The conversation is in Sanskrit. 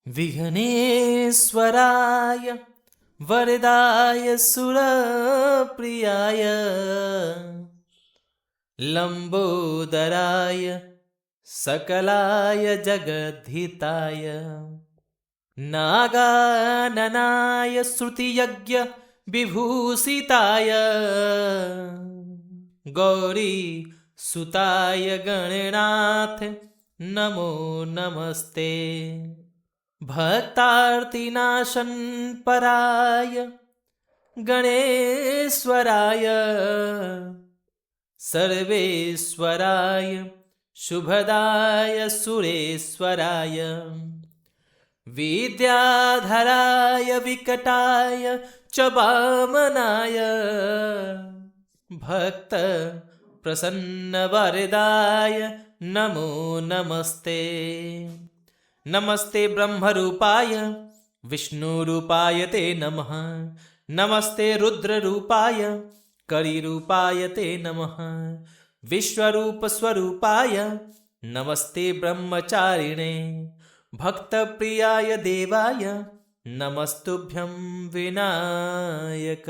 विघ्नेश्वराय वरदाय सुरप्रियाय लंबोदराय सकलाय जगद्धिताय नागाननाय श्रुतियज्ञ विभूषिताय गौरी सुताय गणनाथ नमो नमस्ते। भक्तार्तिनाशन पराय गणेश्वराय सर्वेश्वराय शुभदाय सुरेश्वराय विद्याधराय विकटाय च वामनाय भक्त प्रसन्न वरदाय नमो नमस्ते। नमस्ते ब्रह्मरूपाय विष्णुरूपाय ते नमः। नमस्ते रुद्ररूपाय कलिरूपाय ते नमः। विश्वरूपस्वरूपाय नमस्ते ब्रह्मचारिणे भक्तप्रियाय देवाय नमस्तुभ्यं विनायक।